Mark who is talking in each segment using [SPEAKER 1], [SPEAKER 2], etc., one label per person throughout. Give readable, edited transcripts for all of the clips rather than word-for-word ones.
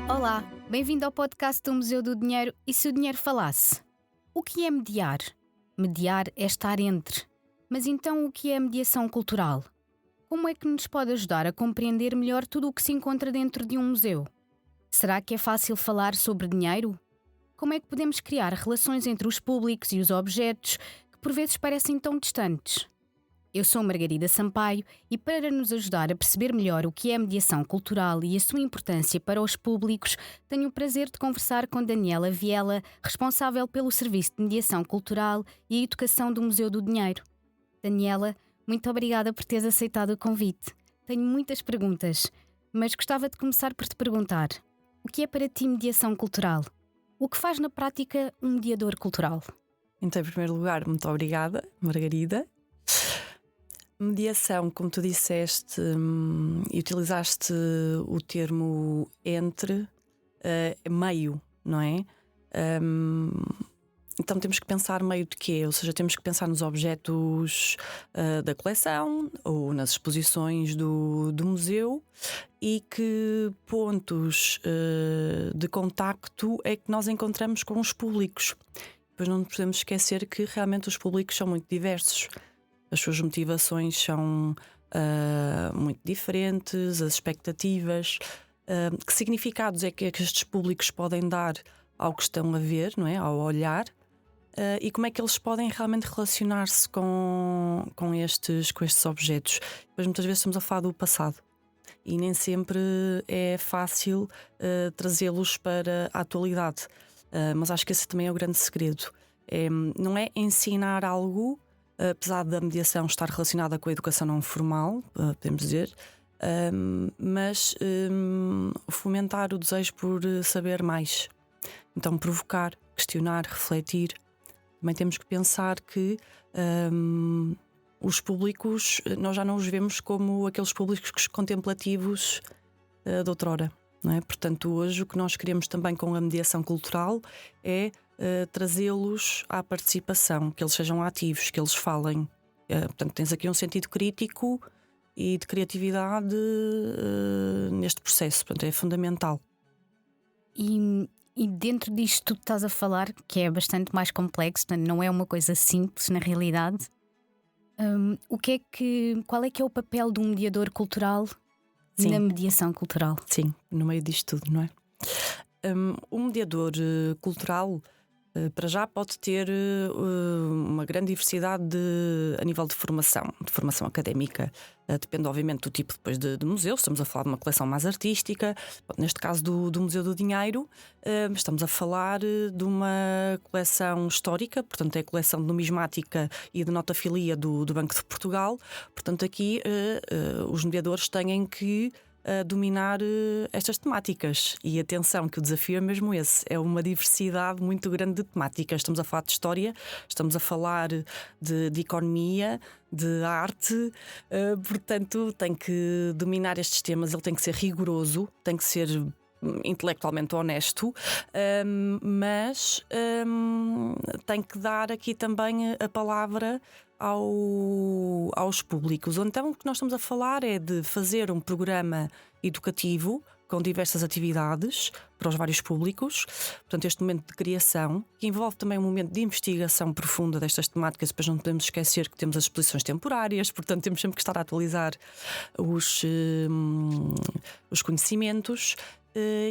[SPEAKER 1] Olá, bem-vindo ao podcast do Museu do Dinheiro e se o dinheiro falasse. O que é mediar? Mediar é estar entre. Mas então o que é a mediação cultural? Como é que nos pode ajudar a compreender melhor tudo o que se encontra dentro de um museu? Será que é fácil falar sobre dinheiro? Como é que podemos criar relações entre os públicos e os objetos que por vezes parecem tão distantes? Eu sou Margarida Sampaio e para nos ajudar a perceber melhor o que é a mediação cultural e a sua importância para os públicos, tenho o prazer de conversar com Daniela Viela, responsável pelo Serviço de Mediação Cultural e Educação do Museu do Dinheiro. Daniela, muito obrigada por teres aceitado o convite. Tenho muitas perguntas, mas gostava de começar por te perguntar: o que é para ti mediação cultural? O que faz na prática um mediador cultural?
[SPEAKER 2] Então, em primeiro lugar, muito obrigada, Margarida. Mediação, como tu disseste e utilizaste o termo entre, meio, não é? Então temos que pensar meio de quê? Ou seja, temos que pensar nos objetos da coleção ou nas exposições do museu e que pontos de contacto é que nós encontramos com os públicos. Depois não podemos esquecer que realmente os públicos são muito diversos. As suas motivações são muito diferentes, as expectativas. Que significados é que estes públicos podem dar ao que estão a ver, não é? Ao olhar, e como é que eles podem realmente relacionar-se com estes objetos. Depois muitas vezes estamos a falar do passado e nem sempre é fácil trazê-los para a atualidade. Mas acho que esse também é o grande segredo. Não é ensinar algo, apesar da mediação estar relacionada com a educação não formal, podemos dizer, mas fomentar o desejo por saber mais. Então provocar, questionar, refletir. Também temos que pensar que os públicos, nós já não os vemos como aqueles públicos contemplativos de outrora, não é? Portanto, hoje o que nós queremos também com a mediação cultural é trazê-los à participação, que eles sejam ativos, que eles falem. Portanto, tens aqui um sentido crítico e de criatividade neste processo, portanto, é fundamental.
[SPEAKER 1] E dentro disto que tu estás a falar, que é bastante mais complexo, não é uma coisa simples na realidade, qual é que é o papel de um mediador cultural na mediação cultural?
[SPEAKER 2] Sim, no meio disto tudo, não é? O mediador cultural, para já, pode ter uma grande diversidade a nível de formação académica. Depende, obviamente, do tipo depois de museu. Estamos a falar de uma coleção mais artística. Neste caso do Museu do Dinheiro, estamos a falar de uma coleção histórica, portanto é a coleção de numismática e de notafilia do Banco de Portugal. Portanto, aqui os mediadores têm que dominar estas temáticas. E atenção, que o desafio é mesmo esse: é uma diversidade muito grande de temáticas. Estamos a falar de história, estamos a falar de economia, de arte, portanto tem que dominar estes temas. Ele tem que ser rigoroso, tem que ser intelectualmente honesto, mas tem que dar aqui também a palavra aos públicos. Então o que nós estamos a falar é de fazer um programa educativo com diversas atividades para os vários públicos. Portanto, este momento de criação, que envolve também um momento de investigação profunda destas temáticas. Depois não podemos esquecer que temos as exposições temporárias, portanto temos sempre que estar a atualizar os conhecimentos,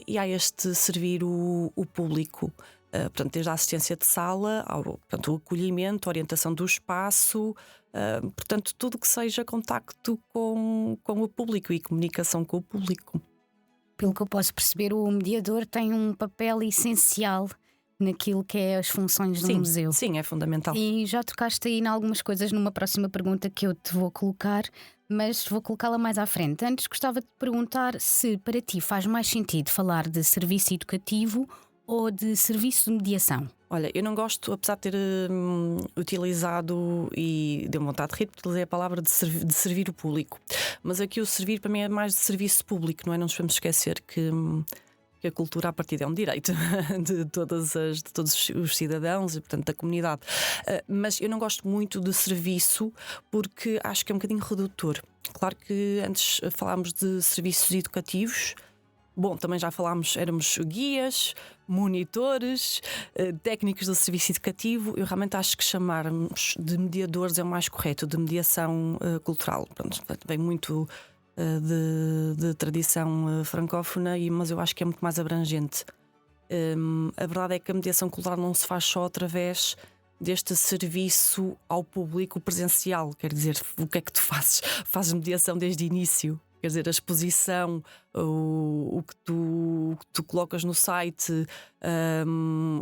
[SPEAKER 2] e há este servir o público. Portanto, desde a assistência de sala, portanto, o acolhimento, a orientação do espaço, portanto, tudo que seja contacto com o público e comunicação com o público.
[SPEAKER 1] Pelo que eu posso perceber, o mediador tem um papel essencial naquilo que é as funções do museu.
[SPEAKER 2] Sim, é fundamental.
[SPEAKER 1] E já tocaste aí em algumas coisas numa próxima pergunta que eu te vou colocar, mas vou colocá-la mais à frente. Antes gostava de te perguntar se para ti faz mais sentido falar de serviço educativo ou de serviço de mediação.
[SPEAKER 2] Olha, eu não gosto, apesar de ter utilizado, e deu vontade de rir, porque utilizei a palavra de servir o público. Mas aqui o servir para mim é mais de serviço público, não é? Não nos podemos esquecer que que a cultura a partir é um direito de todos os cidadãos e, portanto, da comunidade. Mas eu não gosto muito de serviço porque acho que é um bocadinho redutor. Claro que antes falámos de serviços educativos. Bom, também já falámos, éramos guias, monitores, técnicos do serviço educativo. Eu realmente acho que chamarmos de mediadores é o mais correto, de mediação cultural. Pronto, vem muito de tradição francófona, mas eu acho que é muito mais abrangente. A verdade é que a mediação cultural não se faz só através deste serviço ao público presencial. Quer dizer, o que é que tu fazes? Fazes mediação desde o início. Quer dizer, a exposição, o que tu colocas no site,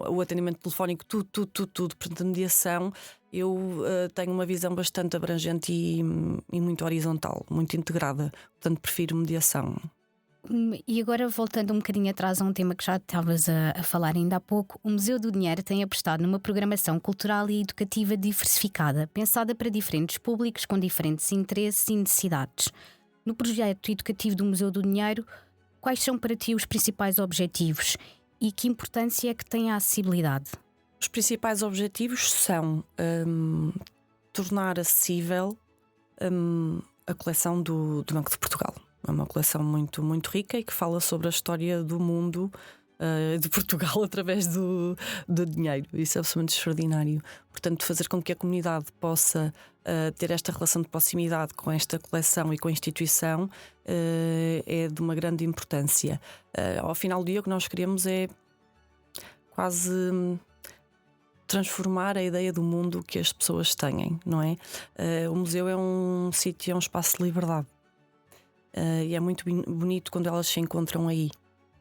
[SPEAKER 2] o atendimento telefónico, tudo. Portanto, a mediação, eu tenho uma visão bastante abrangente e muito horizontal, muito integrada. Portanto, prefiro mediação.
[SPEAKER 1] E agora, voltando um bocadinho atrás a um tema que já estavas a falar ainda há pouco, o Museu do Dinheiro tem apostado numa programação cultural e educativa diversificada, pensada para diferentes públicos com diferentes interesses e necessidades. No projeto educativo do Museu do Dinheiro, quais são para ti os principais objetivos e que importância é que tem a acessibilidade?
[SPEAKER 2] Os principais objetivos são tornar acessível a coleção do Banco de Portugal. É uma coleção muito, muito rica e que fala sobre a história do mundo de Portugal através do dinheiro. Isso é absolutamente extraordinário. Portanto, fazer com que a comunidade possa ter esta relação de proximidade com esta coleção e com a instituição é de uma grande importância. Ao final do dia, o que nós queremos é quase transformar a ideia do mundo que as pessoas têm, não é? O museu é um sítio, é um espaço de liberdade. E é muito bonito quando elas se encontram aí,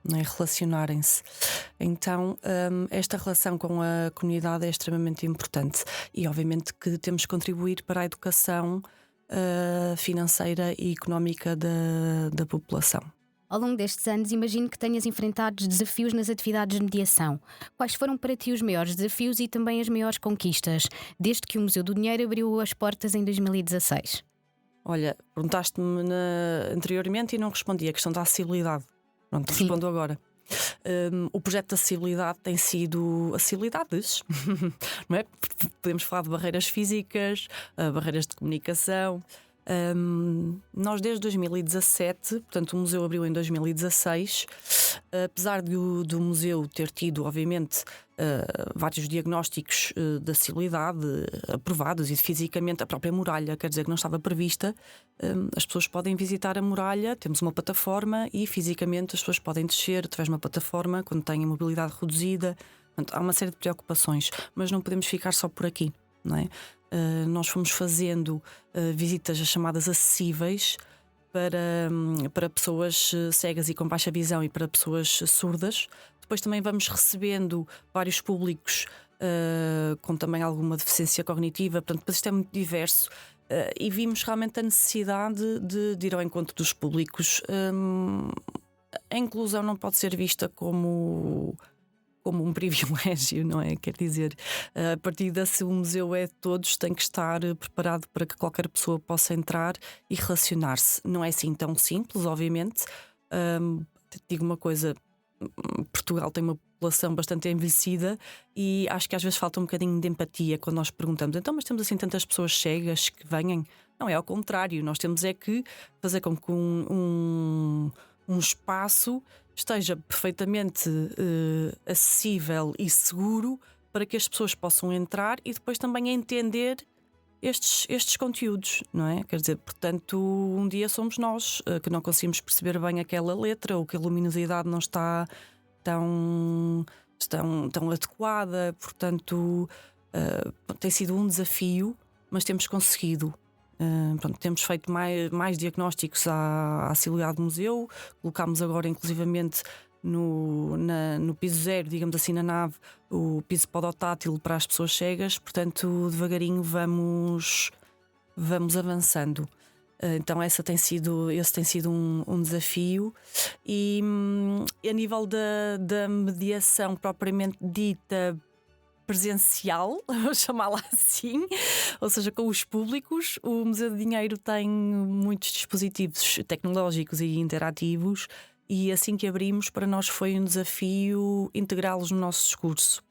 [SPEAKER 2] não é? Relacionarem-se. Então, esta relação com a comunidade é extremamente importante e, obviamente, que temos que contribuir para a educação financeira e económica da população.
[SPEAKER 1] Ao longo destes anos, imagino que tenhas enfrentado desafios nas atividades de mediação. Quais foram para ti os maiores desafios e também as maiores conquistas, desde que o Museu do Dinheiro abriu as portas em 2016?
[SPEAKER 2] Olha, perguntaste-me anteriormente e não respondi a questão da acessibilidade. Pronto, respondo agora. O projeto de acessibilidade tem sido acessibilidades, não é? Podemos falar de barreiras físicas, barreiras de comunicação. Nós desde 2017, portanto o museu abriu em 2016, apesar do museu ter tido, obviamente, vários diagnósticos de acessibilidade aprovados e fisicamente a própria muralha, quer dizer que não estava prevista, as pessoas podem visitar a muralha, temos uma plataforma e fisicamente as pessoas podem descer através de uma plataforma quando têm a mobilidade reduzida. Portanto, há uma série de preocupações, mas não podemos ficar só por aqui, não é? Nós fomos fazendo visitas as chamadas acessíveis para pessoas cegas e com baixa visão e para pessoas surdas. Depois também vamos recebendo vários públicos com também alguma deficiência cognitiva. Portanto, isto é muito diverso e vimos realmente a necessidade de ir ao encontro dos públicos. A inclusão não pode ser vista como um privilégio, não é? Quer dizer, a partir desse o museu é de todos, tem que estar preparado para que qualquer pessoa possa entrar e relacionar-se. Não é assim tão simples, obviamente. Digo uma coisa, Portugal tem uma população bastante envelhecida e acho que às vezes falta um bocadinho de empatia quando nós perguntamos, então, mas temos assim tantas pessoas cegas que venham? Não, é ao contrário, nós temos é que fazer com que um espaço esteja perfeitamente acessível e seguro para que as pessoas possam entrar e depois também entender estes conteúdos, não é? Quer dizer, portanto, um dia somos nós que não conseguimos perceber bem aquela letra ou que a luminosidade não está tão adequada, portanto, tem sido um desafio, mas temos conseguido. Temos feito mais diagnósticos à acessibilidade do museu. Colocámos agora inclusivamente no piso zero, digamos assim, na nave, o piso podotátil para as pessoas cegas. Portanto, devagarinho vamos avançando. Então esse tem sido um desafio. E a nível da mediação propriamente dita presencial, vou chamá-la assim, ou seja, com os públicos, o Museu do Dinheiro tem muitos dispositivos tecnológicos e interativos e assim que abrimos, para nós foi um desafio integrá-los no nosso discurso,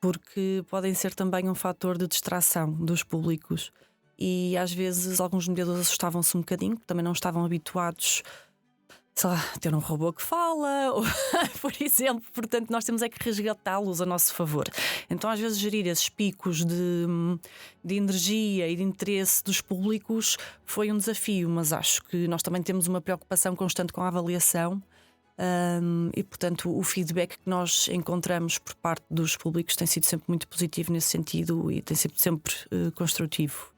[SPEAKER 2] porque podem ser também um fator de distração dos públicos. E às vezes alguns mediadores assustavam-se um bocadinho, porque também não estavam habituados, sei lá, a ter um robô que fala, ou, por exemplo. Portanto, nós temos é que resgatá-los a nosso favor. Então, às vezes, gerir esses picos de energia e de interesse dos públicos foi um desafio, mas acho que nós também temos uma preocupação constante com a avaliação. E portanto o feedback que nós encontramos por parte dos públicos tem sido sempre muito positivo nesse sentido e tem sido sempre construtivo.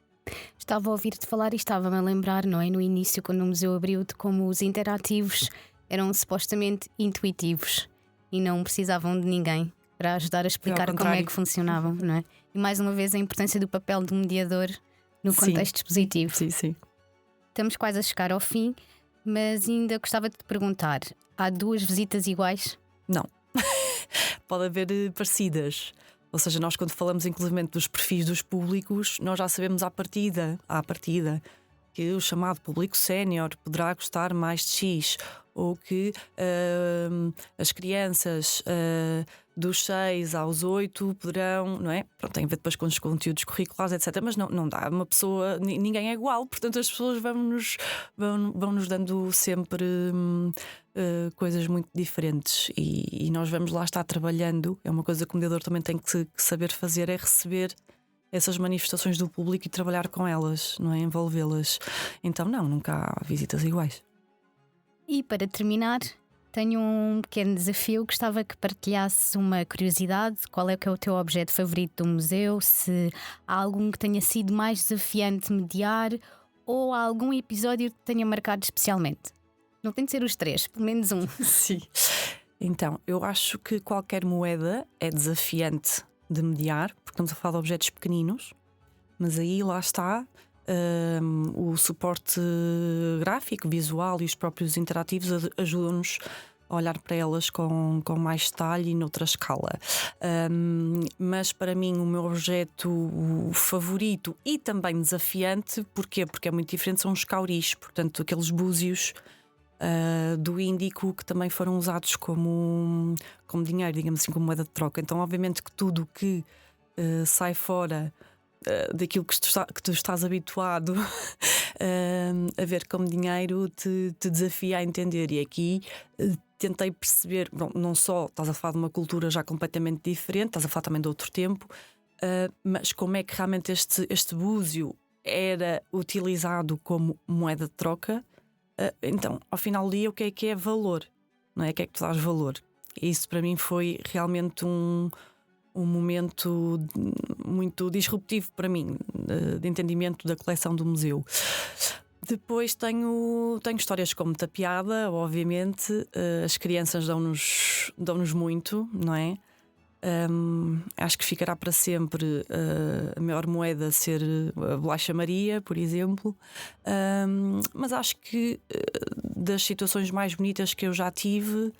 [SPEAKER 1] Estava a ouvir-te falar e estava-me a lembrar, não é? No início, quando o museu abriu, de como os interativos eram supostamente intuitivos e não precisavam de ninguém para ajudar a explicar como é que funcionavam, não é? E mais uma vez a importância do papel do mediador no contexto expositivo.
[SPEAKER 2] Sim, sim.
[SPEAKER 1] Estamos quase a chegar ao fim, mas ainda gostava de te perguntar: há 2 visitas iguais?
[SPEAKER 2] Não. Pode haver parecidas. Ou seja, nós quando falamos inclusivamente dos perfis dos públicos, nós já sabemos à partida que o chamado público sénior poderá gostar mais de X, ou que as crianças dos 6 aos 8 poderão, não é? Pronto, tem a ver depois com os conteúdos curriculares, etc. Mas não dá, uma pessoa, ninguém é igual, portanto as pessoas vão-nos dando sempre coisas muito diferentes e nós vamos lá estar trabalhando. É uma coisa que o mediador também tem que saber fazer, é receber essas manifestações do público e trabalhar com elas, não é? Envolvê-las. Então nunca há visitas iguais.
[SPEAKER 1] E para terminar, tenho um pequeno desafio. Gostava que partilhasses uma curiosidade. Qual é que é o teu objeto favorito do museu? Se há algum que tenha sido mais desafiante mediar, ou há algum episódio que tenha marcado especialmente? Não tem de ser os 3, pelo menos um.
[SPEAKER 2] Sim. Então, eu acho que qualquer moeda é desafiante de mediar, porque estamos a falar de objetos pequeninos, mas aí lá está o suporte gráfico, visual e os próprios interativos ajudam-nos a olhar para elas com mais detalhe e noutra escala. Mas para mim o meu objeto favorito e também desafiante, porquê? Porque é muito diferente, são os cauris, portanto aqueles búzios do Índico que também foram usados como dinheiro, digamos assim, como moeda de troca. Então obviamente que tudo que sai fora daquilo que tu estás habituado a ver como dinheiro te desafia a entender. E aqui tentei perceber, não só estás a falar de uma cultura já completamente diferente, estás a falar também de outro tempo, mas como é que realmente este búzio era utilizado como moeda de troca. Então, ao final do dia, o que é valor? Não é? O que é que tu dás valor? E isso para mim foi realmente um momento muito disruptivo para mim, de entendimento da coleção do museu. Depois tenho histórias com muita piada, obviamente. As crianças dão-nos muito, não é? Acho que ficará para sempre a maior moeda ser a bolacha Maria, por exemplo. Mas acho que das situações mais bonitas que eu já tive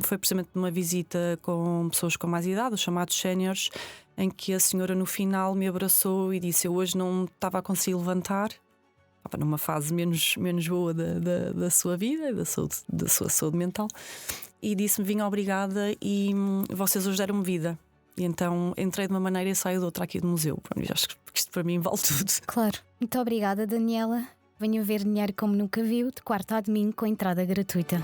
[SPEAKER 2] foi precisamente numa visita com pessoas com mais idade, os chamados séniores, em que a senhora no final me abraçou e disse: eu hoje não estava a conseguir levantar, estava numa fase menos boa da sua vida e da sua saúde mental, e disse-me: vinha, obrigada, e vocês hoje deram-me vida. E então entrei de uma maneira e saio de outra aqui do museu. Acho que isto para mim vale tudo.
[SPEAKER 1] Claro. Muito obrigada, Daniela. Venham ver Dinheiro Como Nunca Viu, de quarta a domingo, com entrada gratuita.